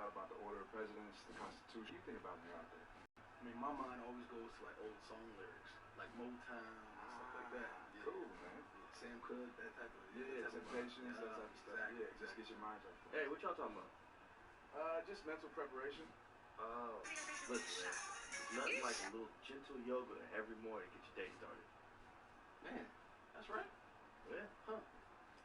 about the order of presidents, the Constitution. What do you think about when you're out there? I mean, my mind always goes to like old song lyrics, like Motown and stuff like that. Yeah. Cool, man. Yeah, Sam Cooke, that type of Temptations, that type of stuff. Exactly. Yeah, just get your mind right. Hey, what y'all talking about? Just mental preparation. Oh, listen, man. It's nothing like a little gentle yoga every morning to get your day started. Man, that's right. Yeah, huh?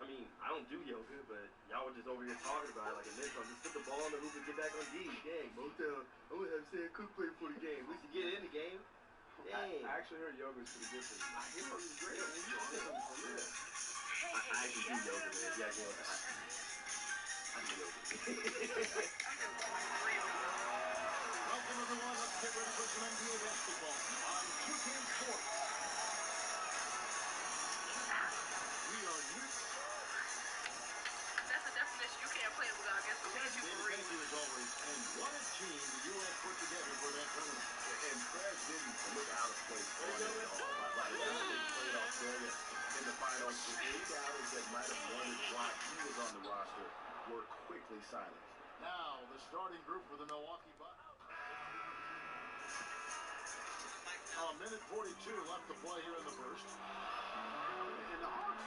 I mean, I don't do yoga, but y'all were just over here talking about it like a minute ago. Just put the ball in the hoop and get back on D. Dang, Motown. I'm gonna have Sam Cooke play for the game. We should get in the game. Dang. I actually heard yoga is pretty good for you. I hear yoga is great. Man. You always on the yeah. I actually do yoga, man. Yeah, I do yoga. Welcome everyone. Let's get ready for some NBA basketball on 2K Sports. We are new. That's the definition. You can't play it without against the Thank you as always. And what a team the U.S. put together for that tournament. And Fred didn't look out of place on it at all. Like they played Australia in the finals. The 8 doubters that might have wondered why he was on the roster were quickly silenced. Now, the starting group for the Milwaukee Bucks. A minute 42 left to play here in the first. And the Hawks,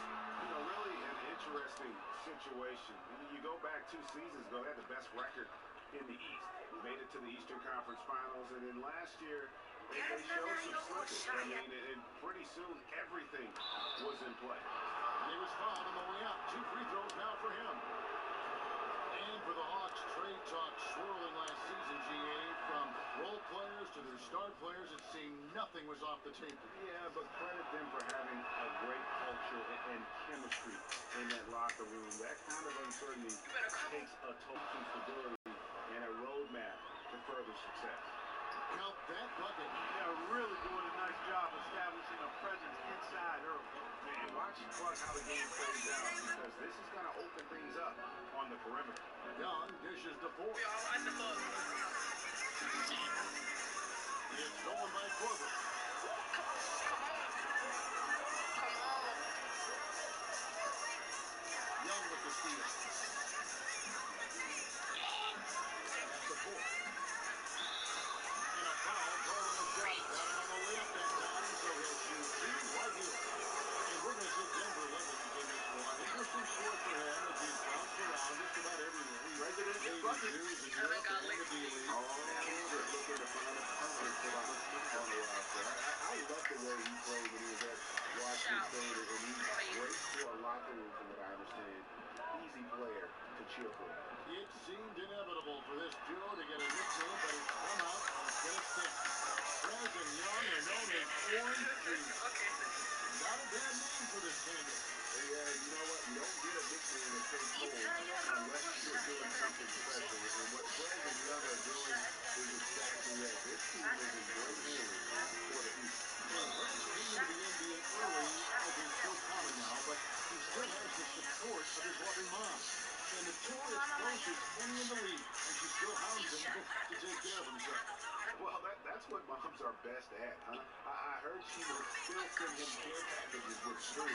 really an interesting situation. You go back 2 seasons ago, they had the best record in the East. Made it to the Eastern Conference Finals, and then last year, they showed some slippage. I mean, and pretty soon, everything was in play. And he was fouled on the way out. 2 free throws now for him. And for the Hawks, trade talk swirling last season, GA, from role players to their star players, it seemed nothing was off the table. Yeah, but credit them for having a great culture and chemistry in that locker room. That kind of uncertainty takes a total stability and a roadmap to further success. Count that bucket. They're really doing a nice job establishing a presence inside early. And watch how the game plays out, because this is going to open things up on the perimeter. Young dishes to 4. We all like the book. It's stolen by Corbett. Young with the steal. That's the 4. And a foul called on the shot. Got him on the way up that time, so he'll shoot 2 right here. And we're going to see Denver level in this one. Interesting sport for him as he's bounced around just about everywhere. He resident in Jews in Europe and in the D-League. Looking to find a permanent spot on the roster. I love the way he played when he was at Washington State, and he's great to a locker room, from what I understand. Easy player to cheer for. It seemed inevitable for this duo to get a nickname, but it's come out and it's going to stick. Prez and Young are known as Orange Juice. Not a bad name for this tandem. You know what? You don't get a nickname that takes hold unless you're doing something special. And what Prez and Young are doing is exactly that. This team is in great hands for the East. Prez came into the NBA early, as is so common now, but he still has the support of his loving mom. And the two are as close as any in the league, and she still hounds him to take care of himself. Well, that's what moms are best at, huh? I heard she would still send him care packages with food.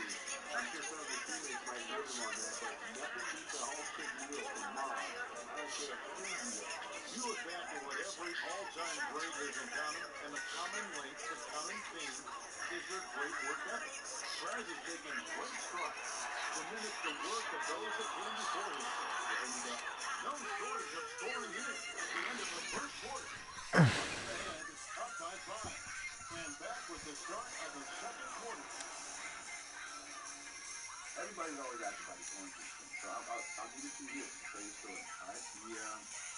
I'm sure some of his teammates might nerve him on that, but nothing beats a home-cooked meal from mom. I don't care who you are. You look back at what every all-time great has in common, and the common link, the common theme, is their great work ethic. Prez is taking great strides to mimic the work of those that came before him. And no shortage of scoring here at the end of the first quarter. And up by 5. And back with the start of the second quarter. Everybody's always asking about this orange juice thing, so I'll give it to you here. Tell you a story, all right?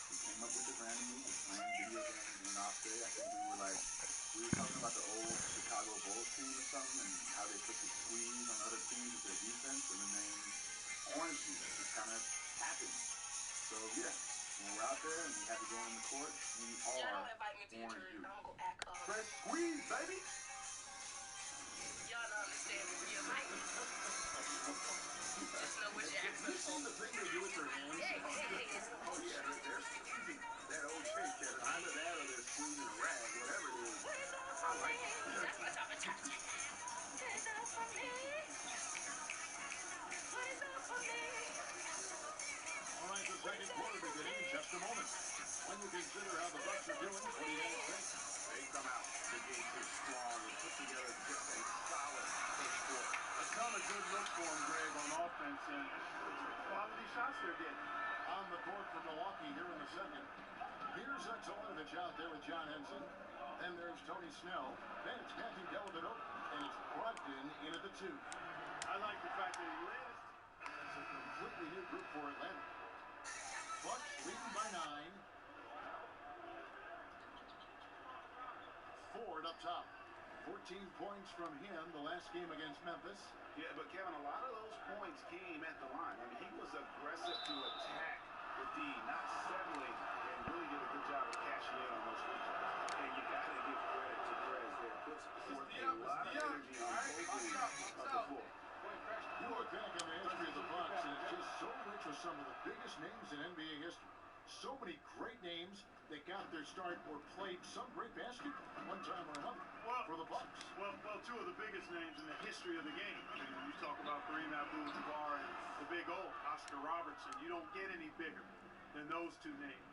We came up with it randomly. We were playing video games in Australia. I think we were talking about the old Chicago Bulls team or something, and how they put the squeeze on other teams with their defense, and the name orange juice just kind of happened. So yeah, when we're out there and we have to go on the court, we are orange juice. Press squeeze, baby. Y'all don't understand me real life. Just know what you're You see the thing they do with their hands? Hey. Oh, yeah, they're squeezing that old cake that either that or they're squeezing a rag, whatever it is. I like it. That's my top of touch. Take that from me. Put it up for me. All right, the second quarter beginning in just a moment. the second. Here's Atelovich out there with John Henson. Then there's Tony Snell. Then it's Matthew Dellavedova. And it's Brogdon in at the 2. I like the fact that he led. It's a completely new group for Atlanta. Bucks leading by 9. Ford up top. 14 points from him the last game against Memphis. Yeah, but Kevin, a lot of those points came at the line. I mean, he was aggressive to attack the D, not settling, and really did a good job of cashing in on those free throws. And you got to give credit to Perez there. Puts forth a lot of energy on both ends of the floor. You look back on the history of the Bucks, and it's just so rich with some of the biggest names in NBA history. So many great names that got their start or played some great basketball one time or another for the Bucks. Well, two of the biggest names in the history of the game. I mean, when you talk about Kareem Abdul-Jabbar and the big old Oscar Robertson, you don't get any bigger than those two names.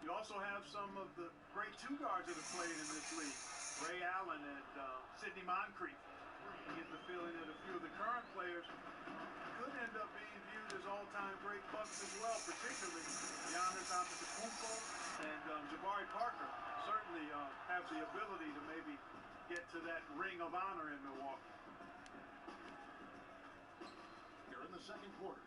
You also have some of the great two guards that have played in this league, Ray Allen and Sidney Moncrief. You get the feeling that a few of the current players could end up being viewed as all-time great Bucks as well, particularly Giannis Antetokounmpo and Jabari Parker certainly have the ability to maybe get to that ring of honor in Milwaukee. Here in the second quarter.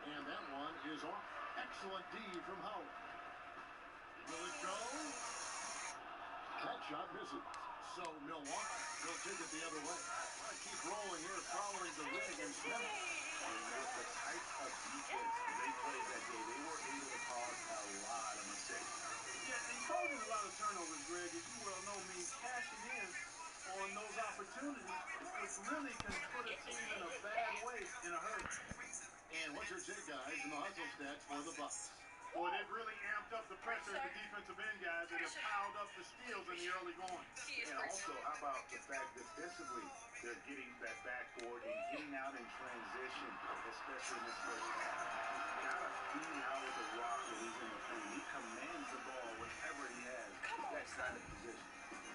And that one is off. Excellent D from Howard. Will it go? That shot misses. So Milwaukee will take it the other way. Gotta keep rolling here following the win against Memphis. The type of defense they played that day, they were able to cause a lot of mistakes. Yeah, and causing a lot of turnovers, Greg, as you well know, means cashing in on those opportunities, which really can put a team in a bad way in a hurry. And what's your take, guys, in the hustle stats for the Bucks? Boy, they've really amped up the pressure at the defensive end guys that have piled up the steals in the early going. And also, how about the fact that defensively, they're getting that backboard and getting out in transition, especially in this first half. He's got to feed out with the rock when he's in the paint. He commands the ball whenever he has that kind of position.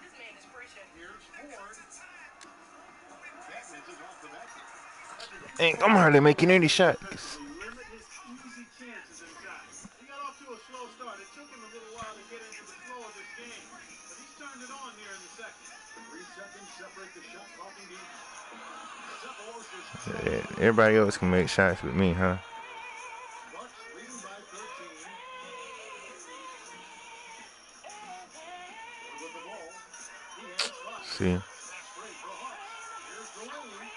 This man is preaching. Here's Ford. That misses off the back. I'm hardly making any shots. Limit his easy chances inside. He got off to a slow start. It took him a little while to get into the flow of this game, but he's turned it on here in the second. 3 seconds separate the shot clocking game. Everybody else can make shots with me, huh? Bucks leading by 13. With the ball, he has 5. See. Straight for Hawks. Here's Delaney.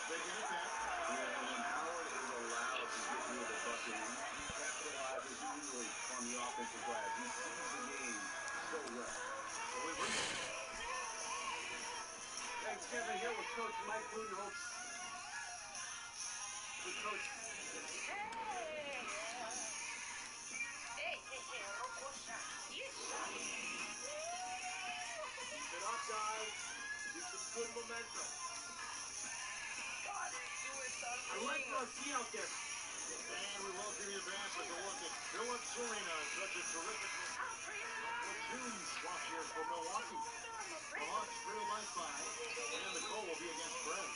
They get it back. When Howard is allowed to get near the bucket, he capitalizes usually on the offensive glass. He sees the game so well. Thanks, Kevin. Here with Coach Mike Budenholzer. With Coach. Get up, guys. Get some good momentum. I like Garcia out there. And we welcome you back with a look at Phillips Arena. Such a terrific platoon swap here for Milwaukee. The Hawks trail by 5, and the goal will be against Brad.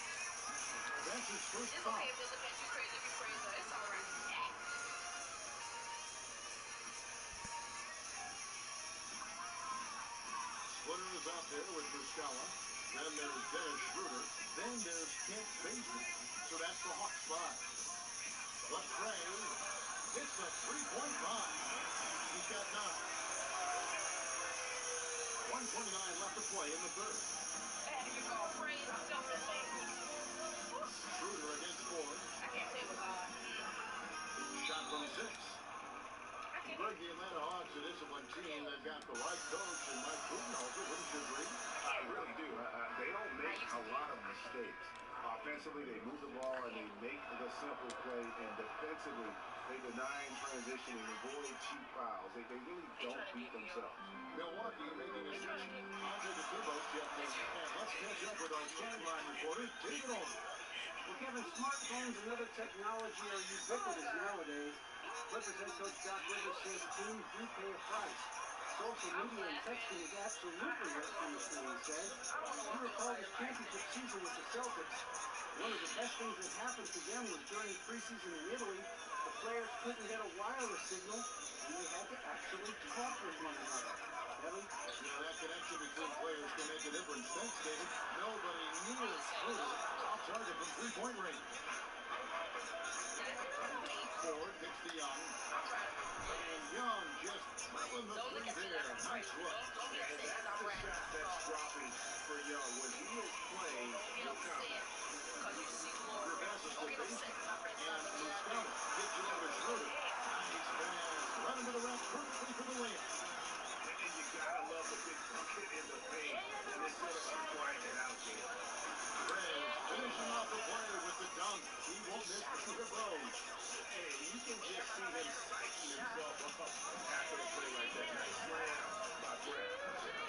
That's his first It's foul. okay if they look at you crazy if you praise her. It's all right. Splitter is out there with Muscala. Then there's Dennis Schroeder. Then there's Kent Bazemore. So that's the Hawks 5. Lecrae hits a 3-point bomb. He's got 9. 1:29 left to play in the third. I had to give all praise and self-esteem. Schroeder against Ford. I can't say it was God. Shot from 6. But the Atlanta Hawks, a disciplined team, they've got the right coach and Mike Budenholzer. Wouldn't you agree? I really do. They don't make a lot of mistakes. Offensively, they move the ball and they make the simple play. And defensively, they deny in transition and avoid cheap fouls. They really don't beat themselves. Milwaukee making a switch. Andre the Tubos gets this. And let's catch up with our sideline reporter, David Olden. Well, Kevin, smartphones and other technology are ubiquitous nowadays. Clippers head coach Doc Rivers says teams do pay a price. social media and texting is absolutely risky, he says. You recall his championship season with the Celtics. One of the best things that happened to them was during preseason in Italy, the players couldn't get a wireless signal, and they had to actually talk with one another. Ellie? Yeah, that connection between players can make a difference. Thanks, David. Nobody near Schroeder off target from three-point range. Ford gets to Young. And Young just drilling the three there. Nice look. And that's the shot that's dropping for Young. When he is playing, no comment. Passes to Basin. And Muscala gives it over to Schroeder. Nice pass. Run into the rack perfectly for the layup. And you gotta love the big bucket in the paint. And instead of just grinding it out there. Perez finishing off the play with the dunk. He won't miss the free throws. And you can just see him psyching himself up after a play like that. Nice slam by Brett.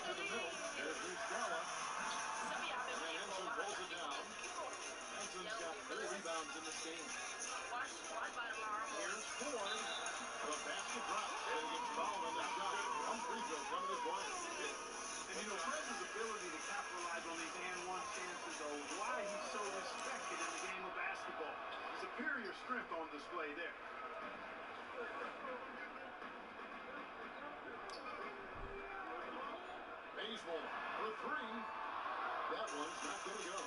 To the middle. There's Muscala. And Henson pulls it down. Henson's got 4 rebounds in this game. Here's Ford. The basket drops. And he gets fouled on the shot. One free throw coming his way. And you know, Perez's ability to capitalize on these and-one chances are why he's so respected in the game of basketball. Superior strength on display there. Baseball for 3. That one's not going to go.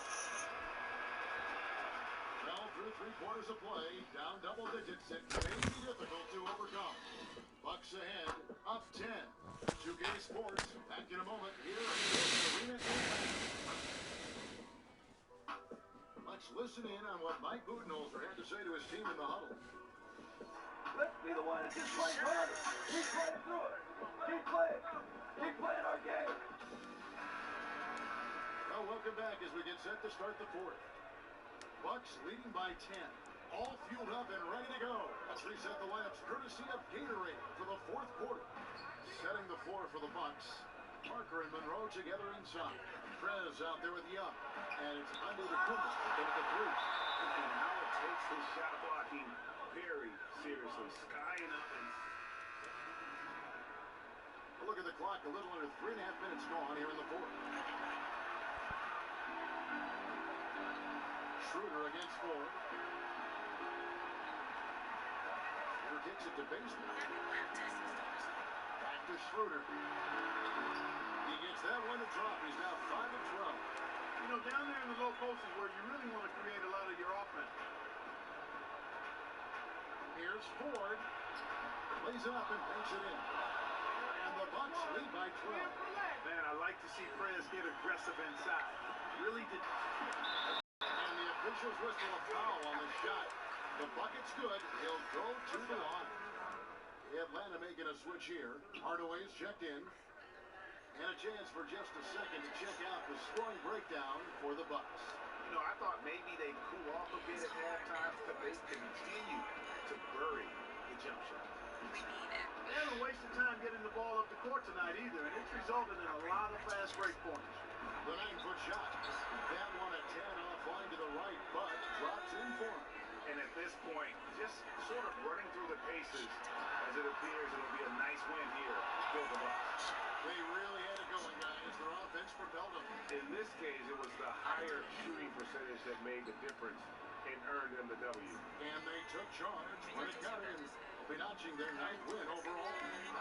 Well, through 3 quarters of play, down double digits, it may be difficult to overcome. Bucks ahead, up 10. 2K Sports, back in a moment here in the arena. Let's listen in on what Mike Budenholzer had to say to his team in the huddle. Let's be the one that just play harder. Keep playing through it. Keep playing. Keep playing our game. Well, welcome back as we get set to start the 4th. Bucks leading by 10. All fueled up and ready to go. Let's reset the layups courtesy of Gatorade for the 4th quarter. Setting the floor for the Bucks. Parker and Monroe together inside. Perez out there with Young. And it's Ando to Kuma into the 3. And how it takes his shot blocking very seriously. Skying up and... Look at the clock. A little under 3.5 minutes gone here in the 4th. Schroeder against Ford. Schroeder kicks it to Basin. Back to Schroeder. He gets that one to drop. He's now 5 of 12. You know, down there in the low post is where you really want to create a lot of your offense. Here's Ford. Lays it up and banks it in. And the Bucks lead by 12. Man, I like to see Perez get aggressive inside. Really did. And the officials whistle a foul on the shot. The bucket's good. He'll go to the line. Atlanta making a switch here. Hardaway's checked in. And a chance for just a second to check out the scoring breakdown for the Bucks. You know, I thought maybe they'd cool off a bit at halftime, but they continue to bury the jump shot. They haven't wasted time getting the ball up the court tonight either, and it's resulted in a lot of fast break points. The 9-foot shot. That one a 10 offline to the right, but drops in for him. And at this point, just sort of running through the paces, as it appears it'll be a nice win here for the Bucks. They really had it going, guys. Their offense propelled them. In this case, it was the higher shooting percentage that made the difference and earned them the W. And they took charge when it got in. They'll be notching their 9th win overall.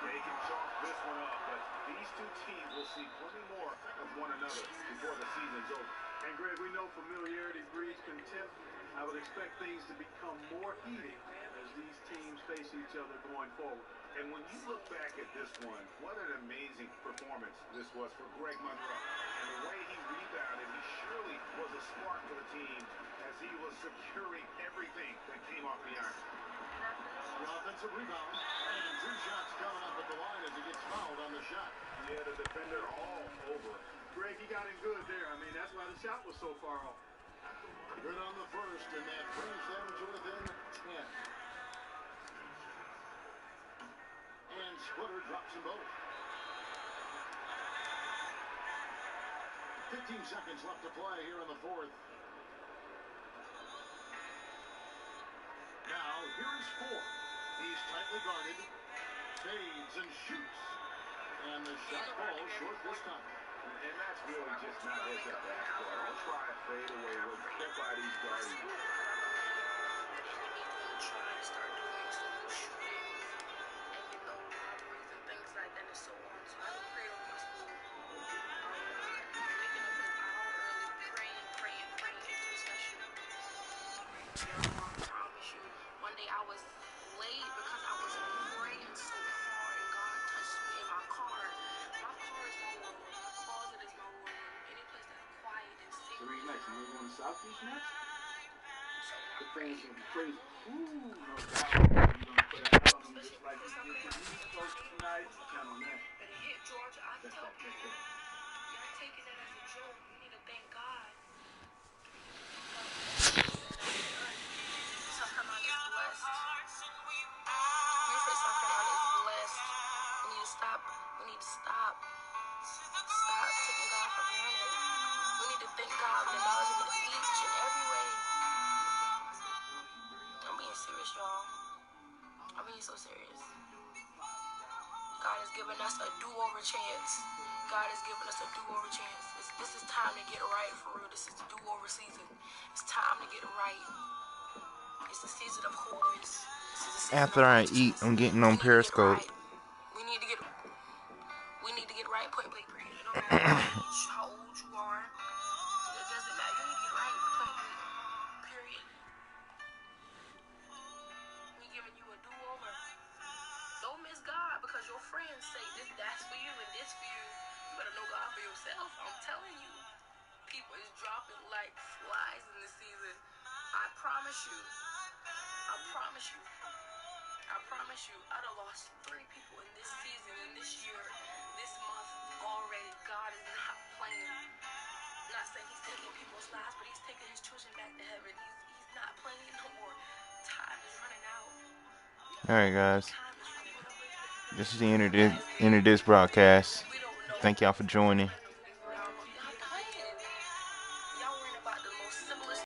They can chalk this one up, but these two teams will see plenty more of one another before the season's over. And Greg, we know familiarity breeds contempt. I would expect things to become more heated as these teams face each other going forward. And when you look back at this one, what an amazing performance this was for Greg Monroe. And the way he rebounded, he surely was a spark for the team as he was securing everything that came off the iron. The offensive rebound. And 2 shots coming up at the line as he gets fouled on the shot. Yeah, the defender all over. Greg, he got in good there. I mean, that's why the shot was so far off. Good on the first, and that brings them to within 10. And Splitter drops them both. 15 seconds left to play here in the 4th. Now, here's Ford. He's tightly guarded. Fades and shoots. And the shot falls short this time. And that's really just not his basketball. Don't try a fadeaway look. Step by these guards. Try to start doing some shooting and robberies and things like that and so on. So I would pray over my school. Waking up an hour early, praying, intercession. I promise you. One day I was late because I was praying so hard and God touched me in my car. My car is my war room. My closet is my war room. Any place that's quiet and secret. So where's next? We're going to South Beach next? So The I thing's prayed. going to be crazy. Ooh, no doubt. You're going to put that out on them just like you did to these folks tonight. Count on that. But it hit Georgia. I tell people, y'all taking it as a joke. You need to thank God. South Carolina is blessed. Beaufort, South Carolina is blessed. We need to stop. Stop taking God for granted. We need to thank God and acknowledge Him in each and every way. I'm being serious, y'all. I'm being so serious. God has given us a do-over chance. God has given us a do-over chance. This is time to get right for real. This is the do-over season. It's time to get right. It's the season of holiness. This is the season After of I eat, righteousness. I'm getting on Periscope. We need to get right. Point blank period. It don't matter how old you are. It doesn't matter. You need to get right. Point blank period. We giving you a do-over. Don't miss God because your friends say that's for you and this for you. You better know God for yourself. I'm telling you. People is dropping like flies in this season. I promise you. I done lost 3 people in this season, in this year, this month already. God is not playing. I'm not saying He's taking people's lives, but He's taking His children back to heaven. He's not playing no more. Time is running out. Alright, guys. This is the end of this broadcast. Thank y'all for joining.